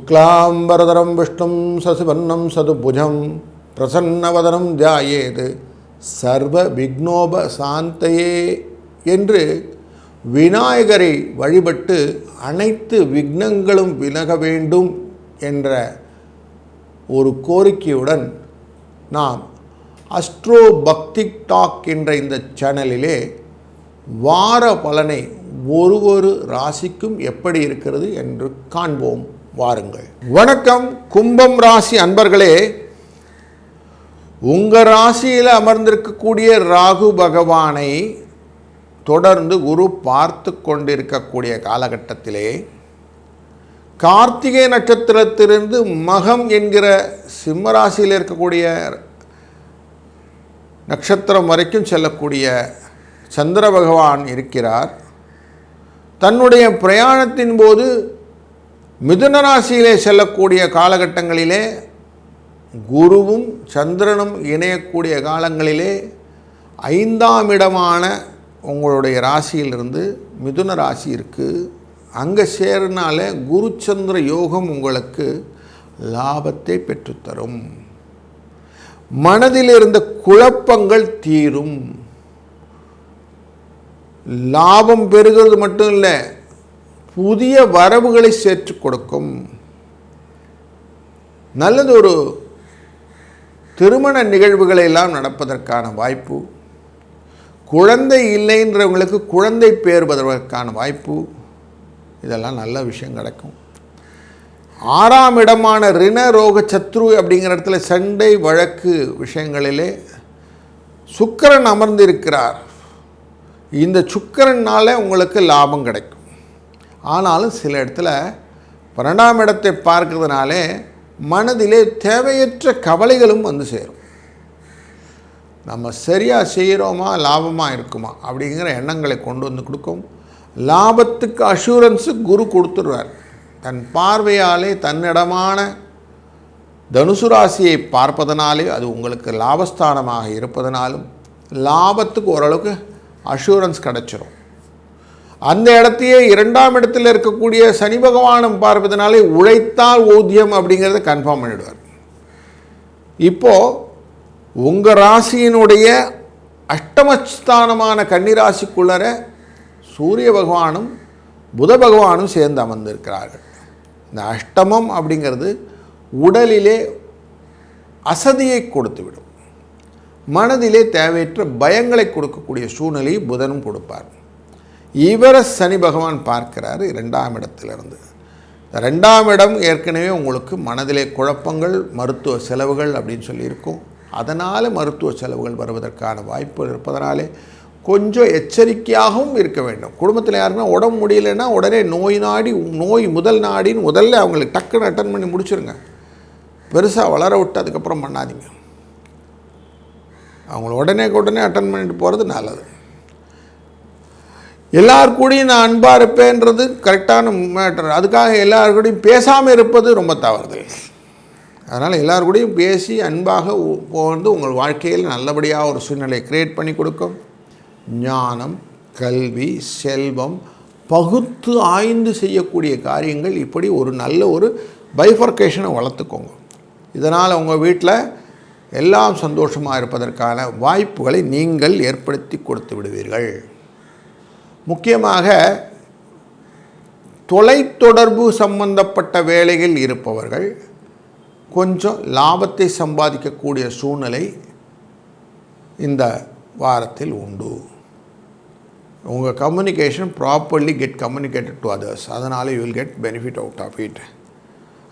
शुक्लांबरधरं विष्णुं शशिवर्णं सदुभुजं प्रसन्नवदनं ध्यायेत् சர்வ விக்னோபசாந்தயே என்று விநாயகரை வழிபட்டு அனைத்து விக்னங்களும் விலக வேண்டும் என்ற ஒரு கோரிக்கையுடன் நாம் அஸ்ட்ரோ பக்தி டாக் என்ற இந்த சேனலிலே வார பலனை ஒரு ராசிக்கும் எப்படி இருக்கிறது என்று காண்போம் வாருங்கள். வணக்கம் கும்பம் ராசி அன்பர்களே, உங்கள் ராசியில் அமர்ந்திருக்கக்கூடிய ராகு பகவானை தொடர்ந்து குரு பார்த்து கொண்டிருக்கக்கூடிய காலகட்டத்திலே கார்த்திகை நட்சத்திரத்திலிருந்து மகம் என்கிற சிம்மராசியில் இருக்கக்கூடிய நட்சத்திரம் வரைக்கும் செல்லக்கூடிய சந்திர பகவான் இருக்கிறார். தன்னுடைய பிரயாணத்தின் போது மிதுன ராசியிலே செல்லக்கூடிய காலகட்டங்களிலே குருவும் சந்திரனும் இணையக்கூடிய காலங்களிலே 5ஆம் இடமான உங்களுடைய ராசியிலிருந்து மிதுன ராசி இருக்குது. அங்கே சேரனால குரு சந்திர யோகம் உங்களுக்கு லாபத்தை பெற்றுத்தரும். மனதில் இருந்த குழப்பங்கள் தீரும். லாபம் பெறுகிறது மட்டும் இல்லை, புதிய வரவுகளை சேர்த்து கொடுக்கும். நல்லது ஒரு திருமண நிகழ்வுகளை எல்லாம் நடப்பதற்கான வாய்ப்பு, குழந்தை இல்லைன்றவங்களுக்கு குழந்தை பெறுவதற்கான வாய்ப்பு, இதெல்லாம் நல்ல விஷயம் கிடைக்கும். 6ஆம் இடமான ரிண ரோக சத்ரு அப்படிங்கிற இடத்துல சண்டை வழக்கு விஷயங்களிலே சுக்கிரன் அமர்ந்திருக்கிறார். இந்த சுக்கிரனால் உங்களுக்கு லாபம் கிடைக்கும். ஆனாலும் சில இடத்துல 12ஆம் இடத்தை பார்க்கறதுனாலே மனதிலே தேவையற்ற கவலைகளும் வந்து சேரும். நம்ம சரியாக செய்கிறோமா, லாபமாக இருக்குமா அப்படிங்கிற எண்ணங்களை கொண்டு வந்து கொடுக்கும். லாபத்துக்கு அஷூரன்ஸு குரு கொடுத்துருவார். தன் பார்வையாலே தன்னிடமான தனுசு ராசியை பார்ப்பதனாலே அது உங்களுக்கு லாபஸ்தானமாக இருப்பதனாலும் லாபத்துக்கு ஓரளவுக்கு அஷூரன்ஸ் கிடச்சிரும். அந்த இடத்தையே 2ஆம் இடத்தில் இருக்கக்கூடிய சனி பகவானும் பார்ப்பதனாலே உழைத்தால் ஊதியம் அப்படிங்கிறத கன்ஃபார்ம் பண்ணிடுவார். இப்போது உங்கள் ராசியினுடைய அஷ்டமஸ்தானமான கன்னிராசிக்குள்ளர சூரிய பகவானும் புத பகவானும் சேர்ந்து அமர்ந்திருக்கிறார்கள். இந்த அஷ்டமம் அப்படிங்கிறது உடலிலே அசதியை கொடுத்துவிடும். மனதிலே தேவையற்ற பயங்களை கொடுக்கக்கூடிய சூழ்நிலையை புதனும் கொடுப்பார். இவரை சனி பகவான் பார்க்கிறார் 2ஆம் இடத்திலிருந்து. 2ஆம் இடம் ஏற்கனவே உங்களுக்கு மனதிலே குழப்பங்கள், மருத்துவ செலவுகள் அப்படின்னு சொல்லியிருக்கும். அதனால் மருத்துவ செலவுகள் வருவதற்கான வாய்ப்பு இருப்பதனாலே கொஞ்சம் எச்சரிக்கையாகவும் இருக்க வேண்டும். குடும்பத்தில் யாருன்னா உடம்பு முடியலைன்னா உடனே நோய் முதல் நாடின்னு முதல்ல அவங்களுக்கு டக்குன்னு அட்டன் பண்ணி முடிச்சுருங்க. பெருசாக வளர விட்டு அதுக்கப்புறம் பண்ணாதீங்க. அவங்கள உடனே அட்டன் பண்ணிட்டு போகிறது நல்லது. எல்லாருக்கூடையும் நான் அன்பாக இருப்பேன்றது கரெக்டான மேட்டர். அதுக்காக எல்லாருக்கூடையும் பேசாமல் இருப்பது ரொம்ப தவறுதல். அதனால் எல்லாருக்கூடையும் பேசி அன்பாக போகிறது உங்கள் வாழ்க்கையில் நல்லபடியாக ஒரு சூழ்நிலையை க்ரியேட் பண்ணி கொடுக்கும். ஞானம், கல்வி, செல்வம், பகுத்து ஆய்ந்து செய்யக்கூடிய காரியங்கள், இப்படி ஒரு நல்ல ஒரு பைஃபர்கேஷனை வளர்த்துக்கோங்க. இதனால் உங்கள் வீட்டில் எல்லாம் சந்தோஷமாக இருப்பதற்கான வாய்ப்புகளை நீங்கள் ஏற்படுத்தி கொடுத்து விடுவீர்கள். முக்கியமாக தொலைத்தொடர்பு சம்பந்தப்பட்ட வேலைகள் இருப்பவர்கள் கொஞ்சம் லாபத்தை சம்பாதிக்கக்கூடிய சூழ்நிலை இந்த வாரத்தில் உண்டு. உங்கள் communication properly get communicated to others. அதனால் you will get benefit out of it.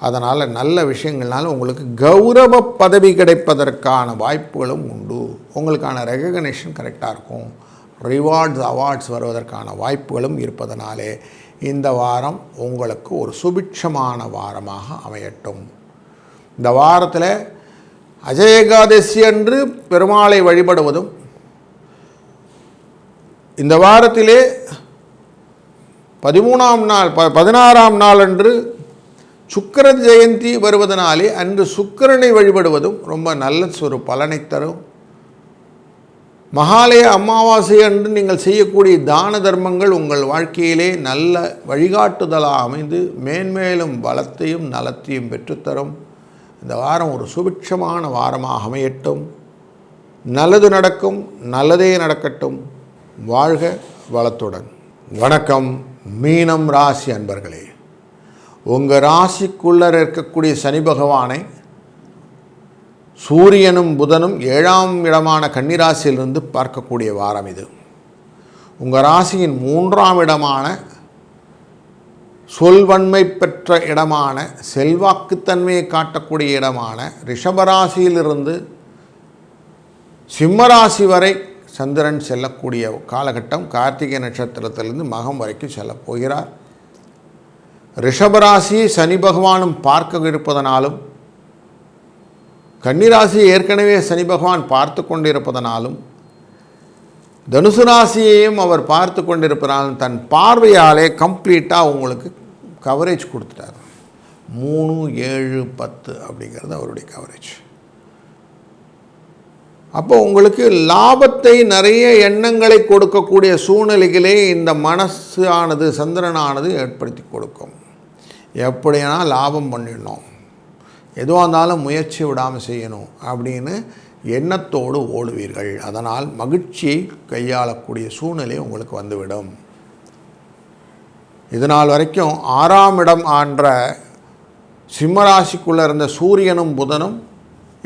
அதனால் நல்ல விஷயங்கள்னால உங்களுக்கு கௌரவ பதவி கிடைப்பதற்கான வாய்ப்புகளும் உண்டு. உங்களுக்கான ரெகக்னேஷன் கரெக்டாக இருக்கும். ரிவார்ட்ஸ், அவார்ட்ஸ் வருவதற்கான வாய்ப்புகளும் இருப்பதனாலே இந்த வாரம் உங்களுக்கு ஒரு சுபிட்சமான வாரமாக அமையட்டும். இந்த வாரத்தில் அஜய ஏகாதசி அன்று பெருமாளை வழிபடுவதும், இந்த வாரத்திலே 16ஆம் நாள் அன்று சுக்கிர ஜெயந்தி வருவதனாலே அன்று சுக்கிரனை வழிபடுவதும் ரொம்ப நல்ல ஒரு பலனை தரும். மகாலய அமாவாசை அன்று நீங்கள் செய்யக்கூடிய தான தர்மங்கள் உங்கள் வாழ்க்கையிலே நல்ல வழிகாட்டுதலாக அமைந்து மேன்மேலும் பலத்தையும் நலத்தையும் பெற்றுத்தரும். இந்த வாரம் ஒரு சுபிட்சமான வாரமாக அமையட்டும். நல்லது நடக்கும், நல்லதே நடக்கட்டும். வாழ்க வளத்துடன். வணக்கம் மீனம் ராசி அன்பர்களே. உங்கள் ராசிக்குள்ளே இருக்கக்கூடிய சனி பகவானை சூரியனும் புதனும் 7ஆம் இடமான கன்னிராசியிலிருந்து பார்க்கக்கூடிய வாரம் இது. உங்கள் ராசியின் 3ஆம் இடமான சொல்வன்மை பெற்ற இடமான செல்வாக்குத்தன்மையை காட்டக்கூடிய இடமான ரிஷபராசியிலிருந்து சிம்மராசி வரை சந்திரன் செல்லக்கூடிய காலகட்டம். கார்த்திகை நட்சத்திரத்திலிருந்து மகம் வரைக்கும் செல்லப் போகிறார். ரிஷபராசியை சனி பகவானும் பார்க்க இருப்பதனாலும் கன்னிராசியை ஏற்கனவே சனி பகவான் பார்த்து கொண்டிருப்பதனாலும் தனுசு ராசியையும் அவர் பார்த்து கொண்டிருப்பதனாலும் தன் பார்வையாலே கம்ப்ளீட்டாக உங்களுக்கு கவரேஜ் கொடுத்துட்டார். 3, 7, 10 அப்படிங்கிறது அவருடைய கவரேஜ். அப்போ உங்களுக்கு லாபத்தை நிறைய எண்ணங்களை கொடுக்கக்கூடிய சூழ்நிலைகளே இந்த மனசு ஆனது சந்திரனானது ஏற்படுத்தி கொடுக்கும். எப்படினா லாபம் பண்ணிடணும், எதுவாக இருந்தாலும் முயற்சி விடாமல் செய்யணும் அப்படின்னு எண்ணத்தோடு ஓடுவீர்கள். அதனால் மகிழ்ச்சியை கையாளக்கூடிய சூழ்நிலை உங்களுக்கு வந்துவிடும். இதனால் வரைக்கும் 6ஆம் இடம் ஆன்ற சிம்மராசிக்குள்ளே இருந்த சூரியனும் புதனும்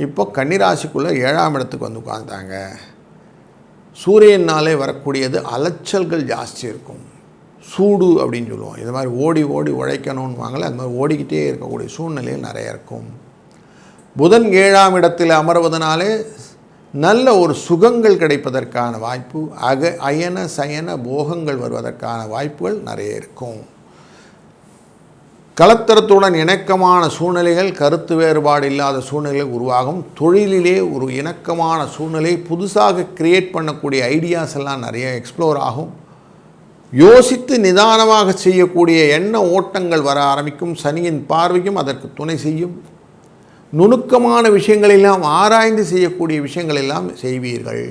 இப்போ கன்னிராசிக்குள்ளே 7ஆம் இடத்துக்கு வந்து உட்கார்ந்தாங்க. சூரியனாலே வரக்கூடியது அலைச்சல்கள் ஜாஸ்தி இருக்கும், சூடு அப்படின்னு சொல்லுவோம். இது மாதிரி ஓடி ஓடி உழைக்கணும்னு வாங்கல, அது மாதிரி ஓடிக்கிட்டே இருக்கக்கூடிய சூழ்நிலையில் நிறைய இருக்கும். புதன் 7ஆம் இடத்தில் அமர்வதனாலே நல்ல ஒரு சுகங்கள் கிடைப்பதற்கான வாய்ப்பு, அயன சயன போகங்கள் வருவதற்கான வாய்ப்புகள் நிறைய இருக்கும். கலத்தரத்துடன் இணக்கமான சூழ்நிலைகள், கருத்து வேறுபாடு இல்லாத சூழ்நிலைகள் உருவாகும். தொழிலிலே ஒரு இணக்கமான சூழ்நிலை, புதுசாக கிரியேட் பண்ணக்கூடிய ஐடியாஸ் எல்லாம் நிறைய எக்ஸ்ப்ளோர் ஆகும். யோசித்து நிதானமாக செய்யக்கூடிய எண்ண ஓட்டங்கள் வர ஆரம்பிக்கும். சனியின் பார்வையும் அதற்கு துணை செய்யும். நுணுக்கமான விஷயங்களெல்லாம் ஆராய்ந்து செய்யக்கூடிய விஷயங்களெல்லாம் செய்வீர்கள்.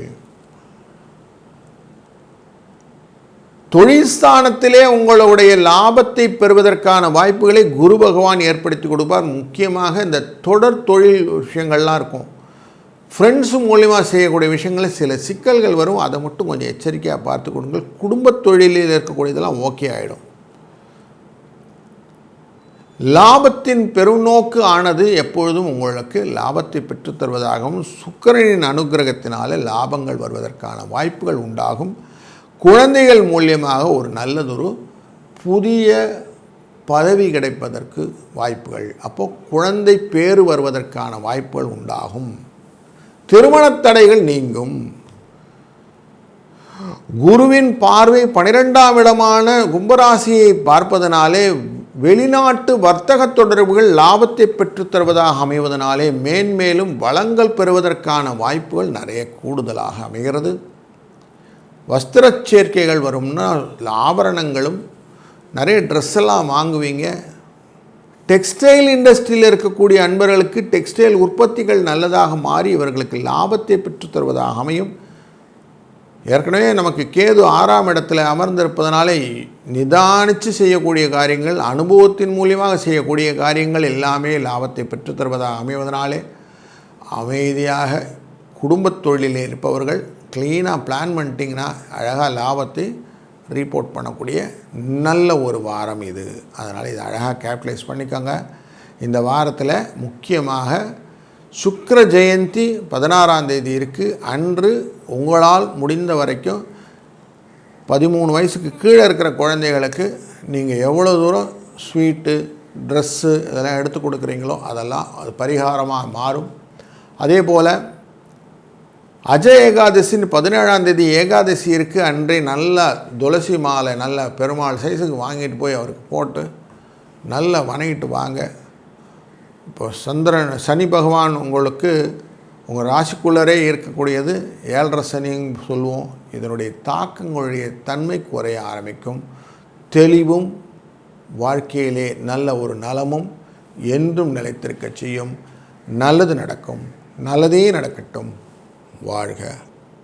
தொழில் ஸ்தானத்திலே உங்களுடைய லாபத்தை பெறுவதற்கான வாய்ப்புகளை குரு பகவான் ஏற்படுத்தி கொடுப்பார். முக்கியமாக இந்த தொடர் தொழில் விஷயங்கள்லாம் இருக்கும். ஃப்ரெண்ட்ஸு மூலிமா செய்யக்கூடிய விஷயங்களில் சில சிக்கல்கள் வரும், அதை மட்டும் கொஞ்சம் எச்சரிக்கையாக பார்த்து கொடுங்கள். குடும்பத் தொழிலில் இருக்கக்கூடியதெல்லாம் ஓகே ஆகிடும். லாபத்தின் பெருநோக்கு ஆனது எப்பொழுதும் உங்களுக்கு லாபத்தை பெற்றுத்தருவதாகவும் சுக்கிரனின் அனுகிரகத்தினால லாபங்கள் வருவதற்கான வாய்ப்புகள் உண்டாகும். குழந்தைகள் மூலியமாக ஒரு நல்லதொரு புதிய பதவி கிடைப்பதற்கு வாய்ப்புகள், அப்போது குழந்தை பேறு வருவதற்கான வாய்ப்புகள் உண்டாகும். திருமணத் தடைகள் நீங்கும். குருவின் பார்வை 12ஆம் இடமான கும்பராசியை பார்ப்பதனாலே வெளிநாட்டு வர்த்தக தொடர்புகள் லாபத்தை பெற்றுத்தருவதாக அமைவதனாலே மேன்மேலும் வளங்கள் பெறுவதற்கான வாய்ப்புகள் நிறைய கூடுதலாக அமைகிறது. வஸ்திர சேர்க்கைகள் வரும்னா ஆபரணங்களும் நிறைய ட்ரெஸ் எல்லாம் வாங்குவீங்க. டெக்ஸ்டைல் இண்டஸ்ட்ரியில் இருக்கக்கூடிய அன்பர்களுக்கு டெக்ஸ்டைல் உற்பத்திகள் நல்லதாக மாறி இவர்களுக்கு லாபத்தை பெற்றுத்தருவதாக அமையும். ஏற்கனவே நமக்கு கேது 6ஆம் இடத்துல அமர்ந்திருப்பதனாலே நிதானித்து செய்யக்கூடிய காரியங்கள், அனுபவத்தின் மூலியமாக செய்யக்கூடிய காரியங்கள் எல்லாமே லாபத்தை பெற்றுத்தருவதாக அமைவதனாலே அமைதியாக குடும்பத் தொழிலில் இருப்பவர்கள் க்ளீனாக பிளான் பண்ணிட்டிங்கன்னா அழகாக லாபத்தை ரிப்போர்ட் பண்ணக்கூடிய நல்ல ஒரு வாரம் இது. அதனால் இதை அழகாக கேபிட்டலைஸ் பண்ணிக்கோங்க. இந்த வாரத்தில் முக்கியமாக சுக்கிர ஜெயந்தி 16ஆம் தேதி இருக்குது. அன்று உங்களால் முடிந்த வரைக்கும் 13 வயசுக்கு கீழே இருக்கிற குழந்தைகளுக்கு நீங்கள் எவ்வளோ தூரம் ஸ்வீட்டு, ட்ரெஸ்ஸு இதெல்லாம் எடுத்து கொடுக்குறீங்களோ அதெல்லாம் அது பரிகாரமாக மாறும். அதே போல் அஜய் ஏகாதசின்னு 17ஆம் தேதி ஏகாதசி இருக்குது. அன்றே நல்ல துளசி மாலை நல்ல பெருமாள் சைஸுக்கு வாங்கிட்டு போய் அவருக்கு போட்டு நல்லா வணங்கிட்டு வாங்க. இப்போ சனி பகவான் உங்களுக்கு உங்கள் ராசிக்குள்ளரே இருக்கக்கூடியது 7.5 சனின்னு சொல்லுவோம். இதனுடைய தாக்கங்களுடைய தன்மை குறைய ஆரம்பிக்கும். தெளிவும் வாழ்க்கையிலே நல்ல ஒரு நலமும் என்றும் நிலைத்திருக்க செய்யும். நல்லது நடக்கும். நல்லதே நடக்கட்டும். வாழ்க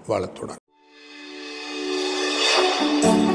வளத்துடன். Thank you.